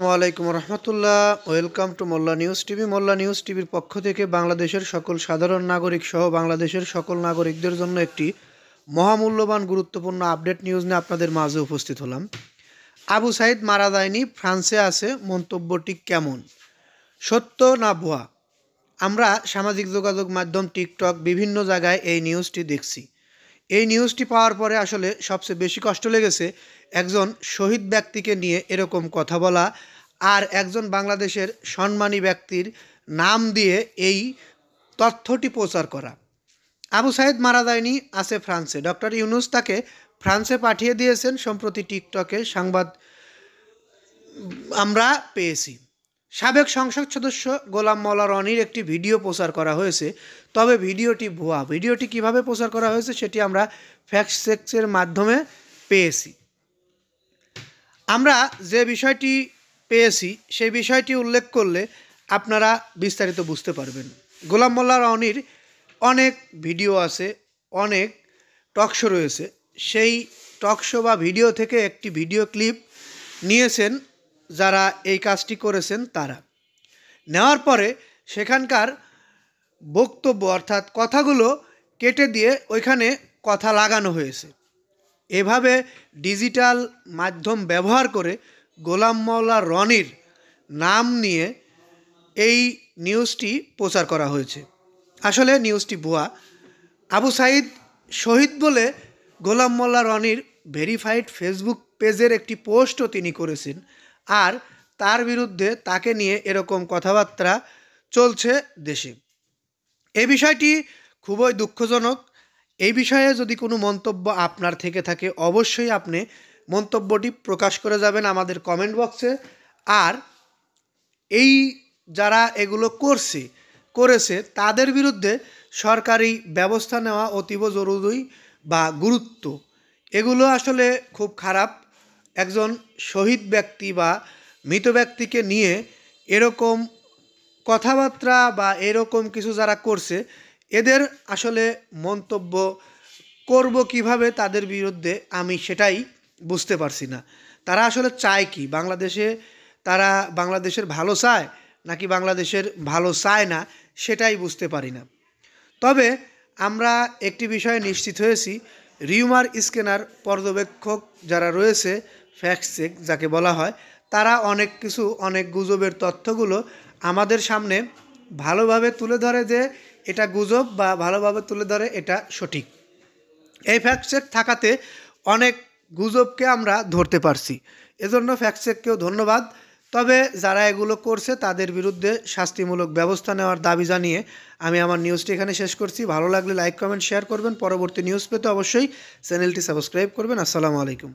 ওয়ালাইকুম রহমতুল্লাহ। Welcome to Molla news TV. Molla news টিভির পক্ষ থেকে বাংলাদেশের সকল সাধারণ নাগরিক সহ বাংলাদেশের সকল নাগরিকদের জন্য একটি মহামূল্যবান গুরুত্বপূর্ণ আপডেট নিউজ নিয়ে আপনাদের মাঝে উপস্থিত হলাম। আবু সাইদ মারা যায়নি, ফ্রান্সে আছে, মন্তব্যটি কেমন, সত্য না ভুয়া? আমরা সামাজিক যোগাযোগ মাধ্যম টিকটক বিভিন্ন জায়গায় এই নিউজটি দেখছি। এই নিউজটি পাওয়ার পরে আসলে সবচেয়ে বেশি কষ্ট লেগেছে একজন শহীদ ব্যক্তিকে নিয়ে এরকম কথা বলা আর একজন বাংলাদেশের সম্মানী ব্যক্তির নাম দিয়ে এই তথ্যটি প্রচার করা। আবু সাইদ মারা যায়নি, আছে ফ্রান্সে। ডক্টর ইউনূস তাকে ফ্রান্সে পাঠিয়ে দিয়েছেন। সম্প্রতি টিকটকে সংবাদ আমরা পেয়েছি। সাবেক সংসদ সদস্য গোলাম মাওলা রনির একটি ভিডিও প্রচার করা হয়েছে, তবে ভিডিওটি ভুয়া। ভিডিওটি কিভাবে প্রচার করা হয়েছে সেটি আমরা ফ্যাক্ট চেকের মাধ্যমে পেয়েছি। আমরা যে বিষয়টি পেয়েছি সেই বিষয়টি উল্লেখ করলে আপনারা বিস্তারিত বুঝতে পারবেন। গোলাম মোল্লা রনির অনেক ভিডিও আছে, অনেক টকশো রয়েছে। সেই টকশো বা ভিডিও থেকে একটি ভিডিও ক্লিপ নিয়েছেন যারা এই কাজটি করেছেন তারা। নেওয়ার পরে সেখানকার বক্তব্য অর্থাৎ কথাগুলো কেটে দিয়ে ওইখানে কথা লাগানো হয়েছে। এভাবে ডিজিটাল মাধ্যম ব্যবহার করে গোলাম মাওলা রনির নাম নিয়ে এই নিউজটি প্রচার করা হয়েছে। আসলে নিউজটি ভুয়া। আবু সাইদ শহীদ বলে গোলাম মাওলা রনির ভেরিফাইড ফেসবুক পেজের একটি পোস্টও তিনি করেছেন, আর তার বিরুদ্ধে তাকে নিয়ে এরকম কথাবার্তা চলছে দেশে। এই বিষয়টি খুবই দুঃখজনক। এই বিষয়ে যদি কোনো মন্তব্য আপনার থেকে থাকে অবশ্যই আপনি মন্তব্যটি প্রকাশ করে যাবেন আমাদের কমেন্ট বক্সে। আর এই যারা এগুলো করেছে তাদের বিরুদ্ধে সরকারি ব্যবস্থা নেওয়া অতীব জরুরি বা গুরুত্ব। এগুলো আসলে খুব খারাপ। একজন শহীদ ব্যক্তি বা মৃত ব্যক্তিকে নিয়ে এরকম কথাবার্তা বা এরকম কিছু যারা করছে এদের আসলে মন্তব্য করব কিভাবে তাদের বিরুদ্ধে, আমি সেটাই বুঝতে পারছি না। তারা আসলে চায় কি? তারা বাংলাদেশের ভালো চায় নাকি বাংলাদেশের ভালো চায় না সেটাই বুঝতে পারি না। তবে আমরা একটি বিষয়ে নিশ্চিত হয়েছি, রিউমার স্ক্যানার পর্যবেক্ষক যারা রয়েছে, ফ্যাক্ট চেক যাকে বলা হয়, তারা অনেক গুজবের তথ্যগুলো আমাদের সামনে ভালোভাবে তুলে ধরে যে এটা গুজব বা ভালোভাবে তুলে ধরে এটা সঠিক। এই ফ্যাক্ট চেক থাকাতে অনেক গুজবকে আমরা ধরতে পারছি। এজন্য ফ্যাক্ট চেককেও ধন্যবাদ। তবে যারা এগুলো করছে তাদের বিরুদ্ধে শাস্তিমূলক ব্যবস্থা নেওয়ার দাবি জানিয়ে আমি আমার নিউজটি এখানে শেষ করছি। ভালো লাগলে লাইক, কমেন্ট, শেয়ার করবেন। পরবর্তী নিউজ পেতে অবশ্যই চ্যানেলটি সাবস্ক্রাইব করবেন। আসসালামু আলাইকুম।